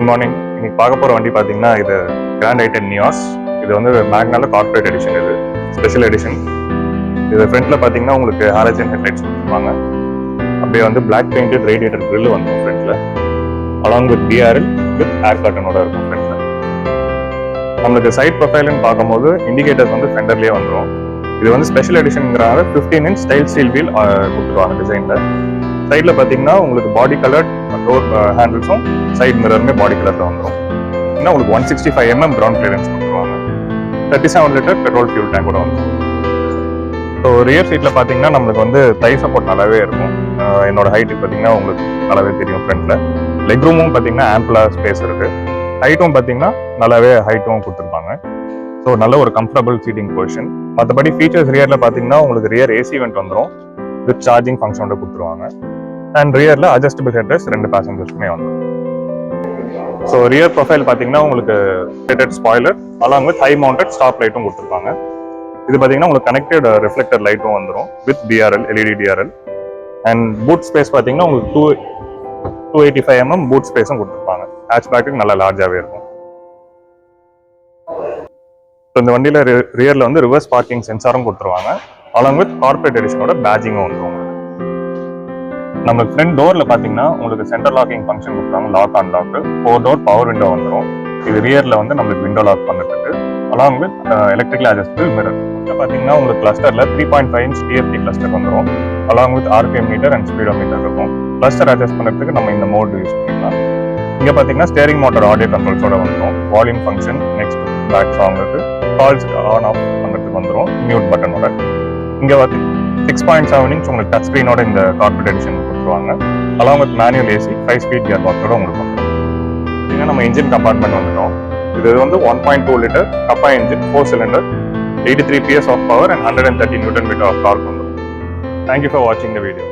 Good morning. இன்னைக்கு பார்க்க போகிற வண்டி பார்த்தீங்கன்னா இது கிராண்ட் ஐட்டன் நியாஸ். இது வந்து மேக்னால கார்பரேட் எடிஷன், இது ஸ்பெஷல் எடிஷன். இது ஃப்ரண்ட்டில் பார்த்தீங்கன்னா உங்களுக்கு ஹாலஜன் ஹெட்லைட்ஸ் கொடுத்துருப்பாங்க. அப்படியே வந்து பிளாக் பெயிண்டட் ரேடியேட்டர் கிரில் வந்துடும் ஃப்ரண்ட்டில், அலாங் வித் டிஆர்எல் வித் ஏர் கர்டனோட இருக்கும் ஃப்ரண்ட்டில். நம்மளுக்கு சைட் ப்ரொஃபைல்னு பார்க்கும்போது இண்டிகேட்டர்ஸ் வந்து ஃபெண்டர்லேயே வந்துடும். இது வந்து ஸ்பெஷல் எடிஷனுங்கிறாங்க. 15 inch ஸ்டைல் ஸ்டீல் வீல் கொடுத்துருவாங்க டிசைனில். சைடில் பார்த்தீங்கன்னா உங்களுக்கு பாடி கலர் டோர் ஹேண்டில்ஸும் சைட் மிரருமே பாடி கலரில் வந்துடும். இன்னும் உங்களுக்கு 165 mm கிரவுண்ட் கிளியரன்ஸ் கொடுத்துருவாங்க. 37 லிட்டர் பெட்ரோல் ஃபியூல் டேங்க் கூட வந்துடும். ஸோ ரியர் சீட்டில் பார்த்தீங்கன்னா நம்மளுக்கு வந்து தை சப்போர்ட் நல்லாவே இருக்கும். என்னோட ஹைட்டு பார்த்தீங்கன்னா உங்களுக்கு நல்லாவே தெரியும் ஃப்ரண்ட்டில். லெக் ரூமும் பார்த்தீங்கன்னா ஆம்பிளாக ஸ்பேஸ் இருக்குது. ஹைட்டும் பார்த்தீங்கன்னா நல்லாவே ஹைட்டும் கொடுத்துருப்பாங்க. ஸோ நல்ல ஒரு கம்ஃபர்டபுள் சீட்டிங் பொசிஷன். மற்றபடி ஃபீச்சர்ஸ் ரியரில் பார்த்தீங்கன்னா உங்களுக்கு ரியர் ஏசி வெண்ட் வந்துடும் வித் சார்ஜிங் ஃபங்க்ஷனோட கொடுத்துருவாங்க. அண்ட் ரியரில் அட்ஜஸ்டபிள் ஹெட்ரெஸ்ட் 2 பேசஞ்சர்ஸ்க்குமே வந்துடும். ஸோ ரியர் ப்ரொஃபைல் பார்த்தீங்கன்னா உங்களுக்கு rated spoiler along with high mounted stop லைட்டும் கொடுத்துருப்பாங்க. இது பார்த்தீங்கன்னா உங்களுக்கு கனெக்டட் ரிஃப்ளெக்டர் லைட்டும் வந்துடும் with TRL, LED TRL. And boot space பார்த்தீங்கன்னா உங்களுக்கு 285 mm பூட் ஸ்பேஸும் கொடுத்துருப்பாங்க. ஹேட்ச் பேக்கு நல்லா லார்ஜாகவே இருக்கும். ஸோ இந்த வண்டியில் ரியரில் வந்து ரிவர்ஸ் பார்க்கிங் சென்சாரும் கொடுத்துருவாங்க அலாங் வித் கார்பரேட் எடிஷனோட பேட்சிங்கும் வந்துடும். நம்மளுக்கு ஃப்ரண்ட் டோரில் பார்த்தீங்கன்னா உங்களுக்கு சென்டர் லாக்கிங் ஃபங்க்ஷன் கொடுக்குறாங்க, lock and lock. 4 door power window வந்துடும். இது ரியரில் வந்து நம்மளுக்கு விண்டோ லாக் பண்ணுறதுக்கு along with electrical adjustable mirror. இதில் பார்த்தீங்கன்னா உங்களுக்கு கிளஸ்டரில் 3.5 inch டிஎஃப்டி கிளஸ்டர் வந்துடும் along with RPM meter and speedometer இருக்கும். கிளஸ்டர் அட்ஜஸ்ட் பண்ணுறதுக்கு நம்ம இந்த மோட் யூஸ் பண்ணிக்கலாம். இங்கே பார்த்தீங்கன்னா ஸ்டேரிங் மோட்டர் ஆடியோ கண்ட்ரோல்ஸோட வந்துடும். வால்யூம் ஃபங்க்ஷன், நெக்ஸ்ட் பேக் சாங்குக்கு, கால்ஸ் ஆன் ஆஃப் பண்ணுறதுக்கு வந்துடும் மியூட் பட்டனோட. இங்கே பார்த்து 6.7 inch உங்களுக்கு டச் ஸ்க்ரீனோட இந்த கார்பரேட் எடிஷன் கொடுத்துருவாங்க along with manual AC 5 speed gear பாக்ஸோட உங்களுக்கு வந்துடும். பார்த்தீங்கன்னா நம்ம இன்ஜின் கம்பார்ட்மெண்ட் வந்துடும். இது வந்து 1.2 litre Kappa engine, 4 cylinder, 83 PS of power and 130 Nm of torque வந்துடும். தேங்க்யூ ஃபார் வாட்சிங் த வீடியோ.